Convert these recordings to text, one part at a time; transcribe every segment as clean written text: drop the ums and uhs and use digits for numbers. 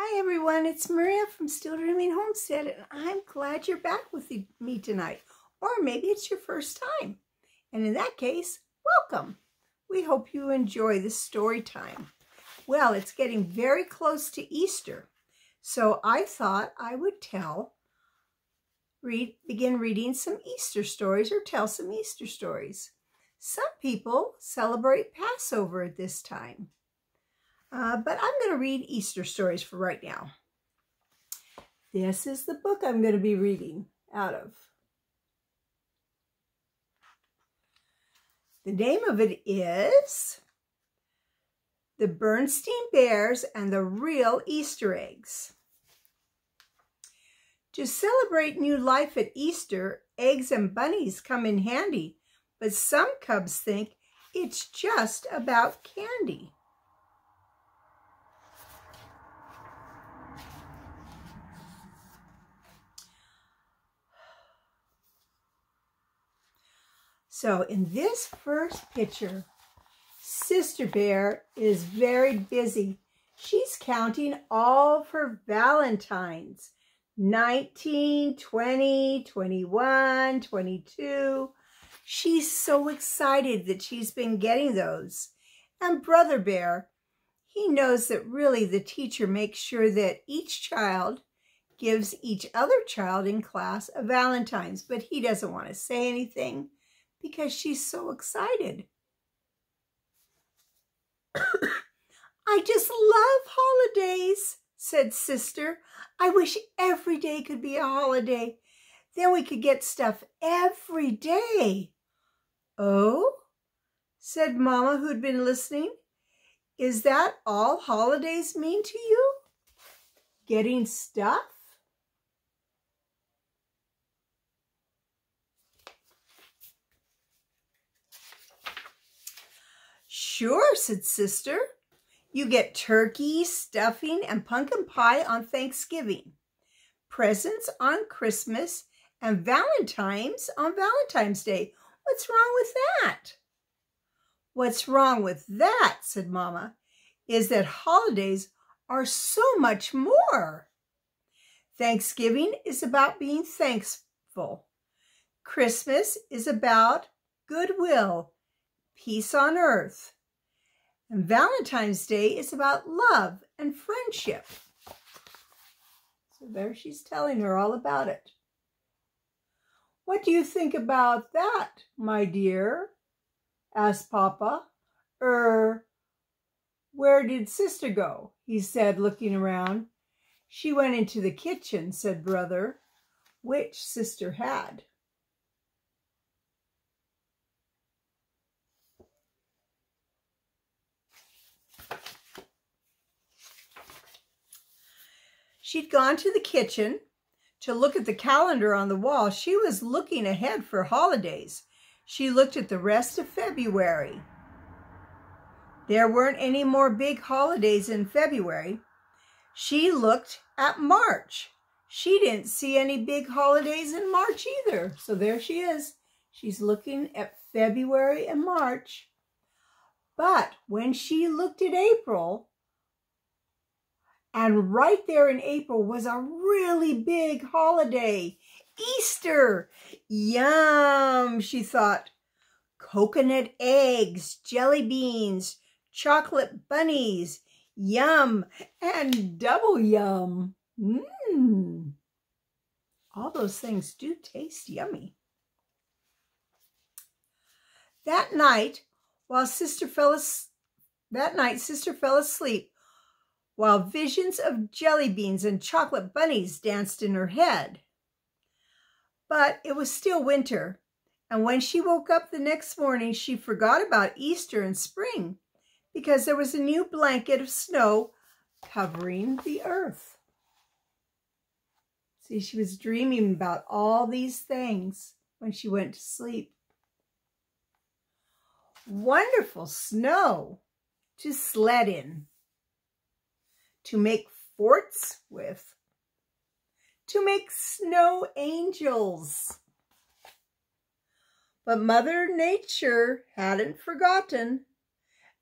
Hi everyone, it's Maria from Still Dreaming Homestead, and I'm glad you're back with me tonight. Or maybe it's your first time. And in that case, welcome. We hope you enjoy this story time. Well, it's getting very close to Easter, so I thought I would begin reading some Easter stories or tell some Easter stories. Some people celebrate Passover at this time. But I'm going to read Easter stories for right now. This is the book I'm going to be reading out of. The name of it is The Berenstain Bears and the Real Easter Eggs. To celebrate new life at Easter, eggs and bunnies come in handy, but some cubs think it's just about candy. So in this first picture, Sister Bear is very busy. She's counting all of her Valentines. 19, 20, 21, 22. She's so excited that she's been getting those. And Brother Bear, he knows that really the teacher makes sure that each child gives each other child in class a Valentine's, but he doesn't want to say anything because she's so excited. I just love holidays, said Sister. I wish every day could be a holiday. Then we could get stuff every day. Oh, said Mama, who'd been listening. Is that all holidays mean to you? Getting stuff? Sure, said Sister. You get turkey, stuffing, and pumpkin pie on Thanksgiving, presents on Christmas, and Valentine's on Valentine's Day. What's wrong with that? What's wrong with that, said Mama, is that holidays are so much more. Thanksgiving is about being thankful. Christmas is about goodwill, peace on earth. And Valentine's Day is about love and friendship. So there she's telling her all about it. What do you think about that, my dear? Asked Papa. Where did Sister go? He said, looking around. She went into the kitchen, said Brother, which Sister had. She'd gone to the kitchen to look at the calendar on the wall. She was looking ahead for holidays. She looked at the rest of February. There weren't any more big holidays in February. She looked at March. She didn't see any big holidays in March either. So there she is. She's looking at February and March. But when she looked at April, and right there in April was a really big holiday, Easter. Yum, she thought. Coconut eggs, jelly beans, chocolate bunnies, yum, and double yum. All those things do taste yummy. That night, Sister fell asleep, while visions of jelly beans and chocolate bunnies danced in her head. But it was still winter, and when she woke up the next morning, she forgot about Easter and spring because there was a new blanket of snow covering the earth. See, she was dreaming about all these things when she went to sleep. Wonderful snow to sled in, to make forts with, to make snow angels. But Mother Nature hadn't forgotten,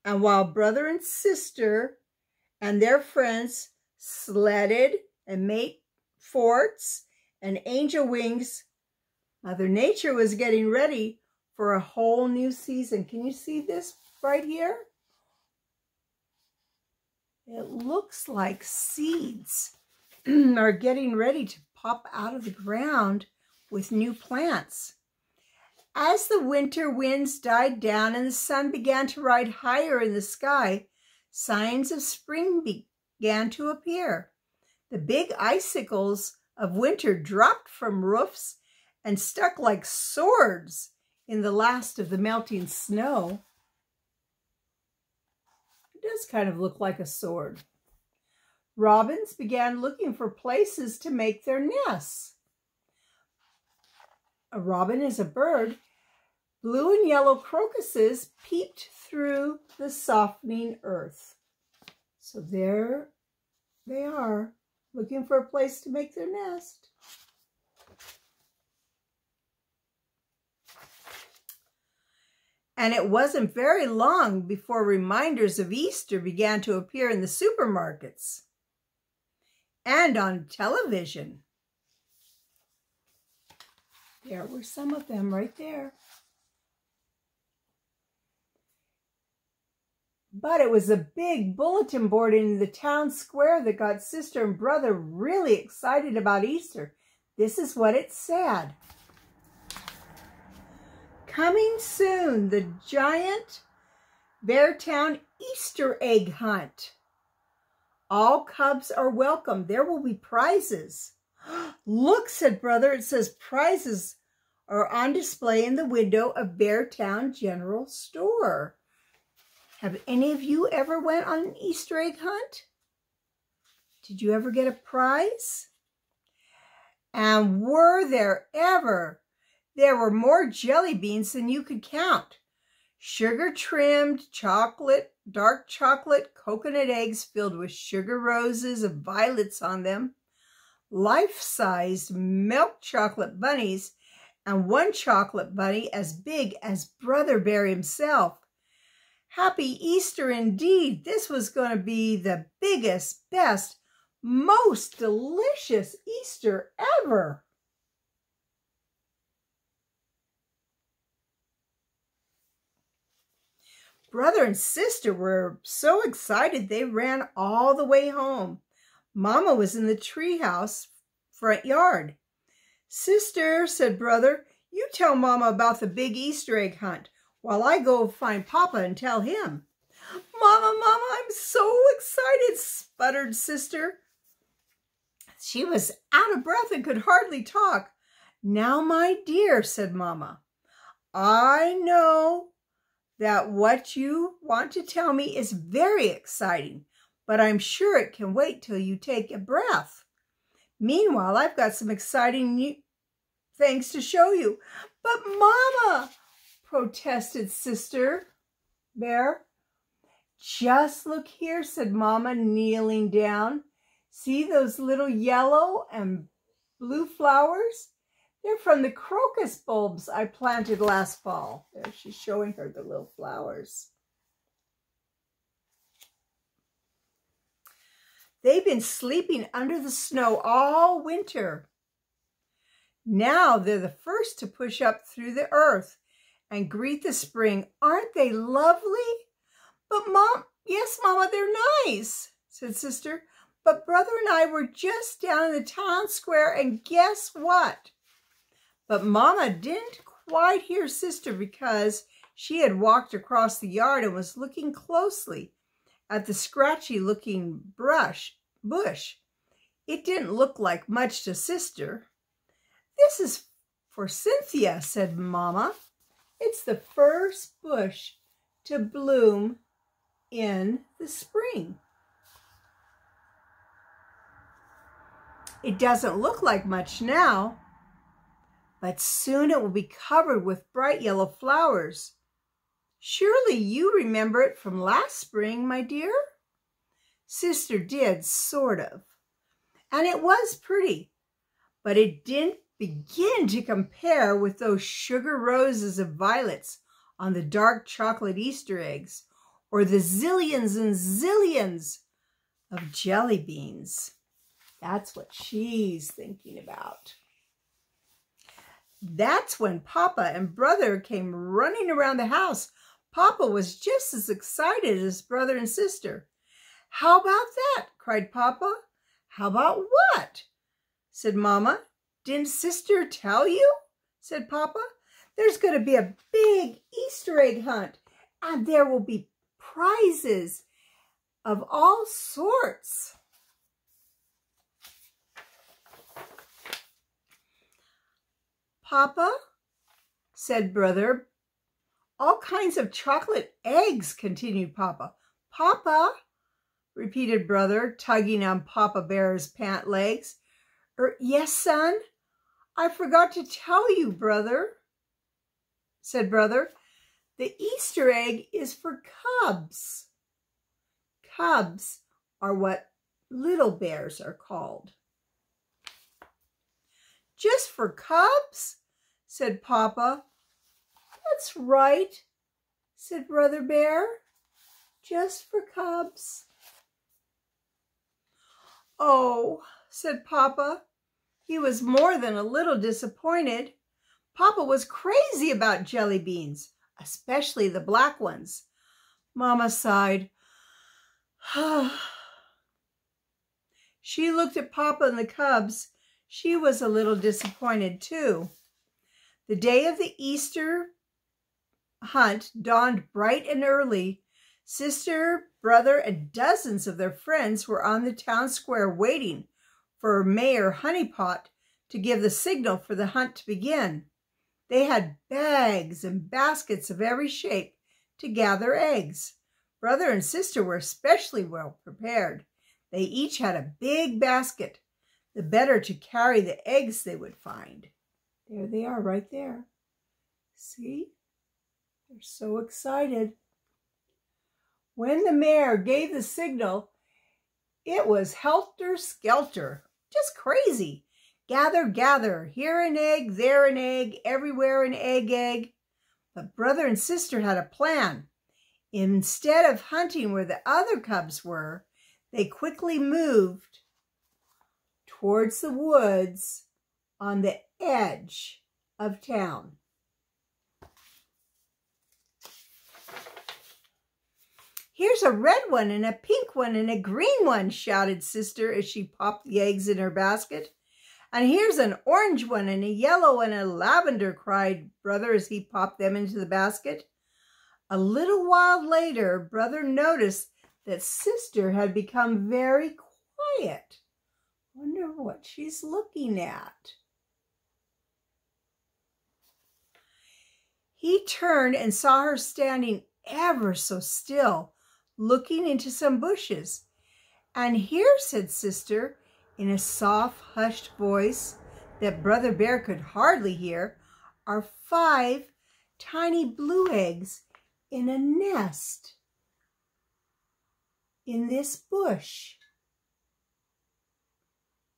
and while Brother and Sister and their friends sledded and made forts and angel wings. Mother Nature was getting ready for a whole new season. Can you see this right here? It looks like seeds are getting ready to pop out of the ground with new plants. As the winter winds died down and the sun began to ride higher in the sky, signs of spring began to appear. The big icicles of winter dropped from roofs and stuck like swords in the last of the melting snow. It does kind of look like a sword. Robins began looking for places to make their nests. A robin is a bird. Blue and yellow crocuses peeped through the softening earth. So there they are, looking for a place to make their nest. And it wasn't very long before reminders of Easter began to appear in the supermarkets and on television. There were some of them right there. But it was a big bulletin board in the town square that got Sister and Brother really excited about Easter. This is what it said. Coming soon, the giant Berenstain Easter egg hunt. All cubs are welcome. There will be prizes. Look, said Brother, it says prizes are on display in the window of Berenstain General Store. Have any of you ever went on an Easter egg hunt? Did you ever get a prize? And were there ever? There were more jelly beans than you could count. Sugar-trimmed chocolate, dark chocolate, coconut eggs filled with sugar roses of violets on them, life-sized milk chocolate bunnies, and one chocolate bunny as big as Brother Bear himself. Happy Easter indeed. This was going to be the biggest, best, most delicious Easter ever. Brother and Sister were so excited they ran all the way home. Mama was in the treehouse front yard. Sister, said Brother, you tell Mama about the big Easter egg hunt while I go find Papa and tell him. Mama, I'm so excited, sputtered Sister. She was out of breath and could hardly talk. Now, my dear, said Mama, I know that what you want to tell me is very exciting, but I'm sure it can wait till you take a breath. Meanwhile, I've got some exciting new things to show you. But Mama, protested Sister Bear. Just look here, said Mama, kneeling down. See those little yellow and blue flowers? They're from the crocus bulbs I planted last fall. There, she's showing her the little flowers. They've been sleeping under the snow all winter. Now they're the first to push up through the earth and greet the spring. Aren't they lovely? But yes, Mama, they're nice, said Sister. But Brother and I were just down in the town square, and guess what? But Mama didn't quite hear Sister because she had walked across the yard and was looking closely at the scratchy-looking bush. It didn't look like much to Sister. This is for Cynthia, said Mama. It's the first bush to bloom in the spring. It doesn't look like much now, but soon it will be covered with bright yellow flowers. Surely you remember it from last spring, my dear? Sister did, sort of. And it was pretty, but it didn't begin to compare with those sugar roses of violets on the dark chocolate Easter eggs, or the zillions and zillions of jelly beans. That's what she's thinking about. That's when Papa and Brother came running around the house. Papa was just as excited as brother and sister. "How about that?" cried Papa. "How about what?" said Mama. "Didn't Sister tell you?" said Papa. "There's going to be a big Easter egg hunt, and there will be prizes of all sorts." "Papa," said Brother. "All kinds of chocolate eggs," continued Papa. "Papa," repeated Brother, tugging on Papa Bear's pant legs. "Yes, son? I forgot to tell you, Brother," said Brother. "The Easter egg is for cubs." Cubs are what little bears are called. "Just for cubs?" said Papa. "That's right," said Brother Bear. "Just for cubs." "Oh," said Papa. He was more than a little disappointed. Papa was crazy about jelly beans, especially the black ones. Mama sighed. She looked at Papa and the cubs. She was a little disappointed too. The day of the Easter hunt dawned bright and early. Sister, Brother, and dozens of their friends were on the town square waiting for Mayor Honeypot to give the signal for the hunt to begin. They had bags and baskets of every shape to gather eggs. Brother and sister were especially well prepared. They each had a big basket, the better to carry the eggs they would find. There they are right there. See? They're so excited. When the mayor gave the signal, it was helter-skelter, just crazy. Gather, gather, here an egg, there an egg, everywhere an egg. But Brother and sister had a plan. Instead of hunting where the other cubs were, they quickly moved towards the woods on the edge of town. "Here's a red one and a pink one and a green one," shouted Sister as she popped the eggs in her basket. "And here's an orange one and a yellow and a lavender," cried Brother as he popped them into the basket. A little while later, Brother noticed that Sister had become very quiet. Wonder what she's looking at. He turned and saw her standing ever so still, looking into some bushes. "And here," said Sister, in a soft, hushed voice that Brother Bear could hardly hear, "are 5 tiny blue eggs in a nest in this bush."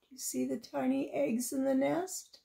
Do you see the tiny eggs in the nest?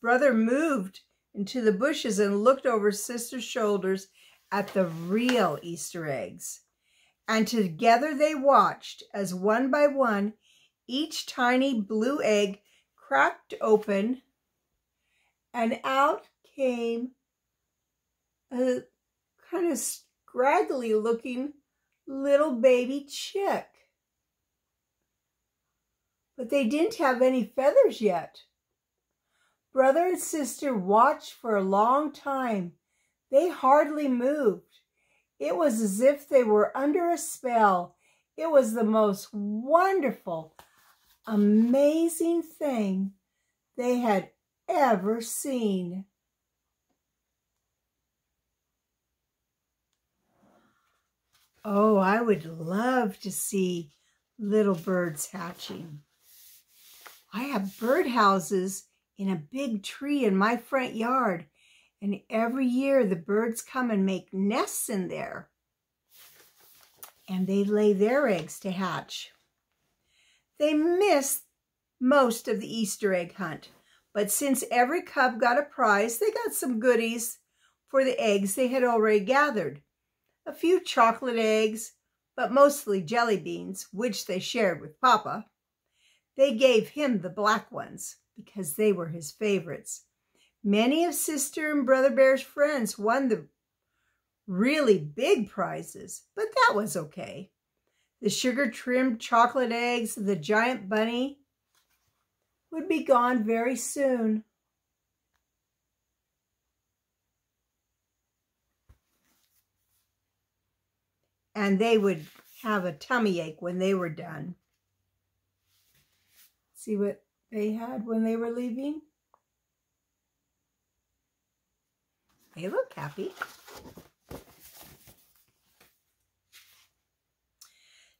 Brother moved into the bushes and looked over Sister's shoulders at the real Easter eggs. And together they watched as one by one, each tiny blue egg cracked open and out came a kind of scraggly looking little baby chick. But they didn't have any feathers yet. Brother and sister watched for a long time. They hardly moved. It was as if they were under a spell. It was the most wonderful, amazing thing they had ever seen. Oh, I would love to see little birds hatching. I have birdhouses in a big tree in my front yard, and every year the birds come and make nests in there, and they lay their eggs to hatch. They missed most of the Easter egg hunt, but since every cub got a prize, they got some goodies for the eggs they had already gathered. a few chocolate eggs, but mostly jelly beans, which they shared with Papa. They gave him the black ones because they were his favorites. Many of Sister and Brother Bear's friends won the really big prizes, but that was okay. The sugar-trimmed chocolate eggs of the giant bunny would be gone very soon. And they would have a tummy ache when they were done. See what they had when they were leaving? They look happy.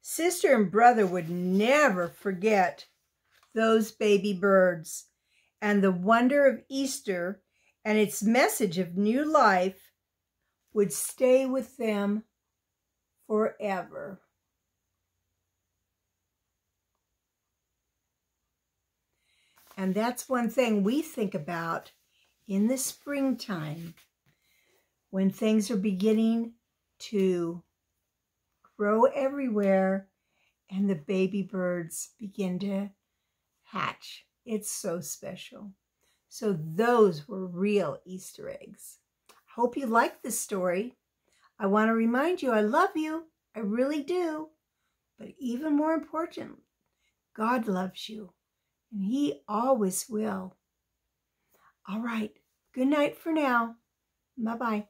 Sister and brother would never forget those baby birds, and the wonder of Easter and its message of new life would stay with them forever. And that's one thing we think about in the springtime, when things are beginning to grow everywhere and the baby birds begin to hatch. It's so special. So those were real Easter eggs. I hope you liked this story. I want to remind you I love you. I really do. But even more important, God loves you, and He always will. All right. Good night for now. Bye-bye.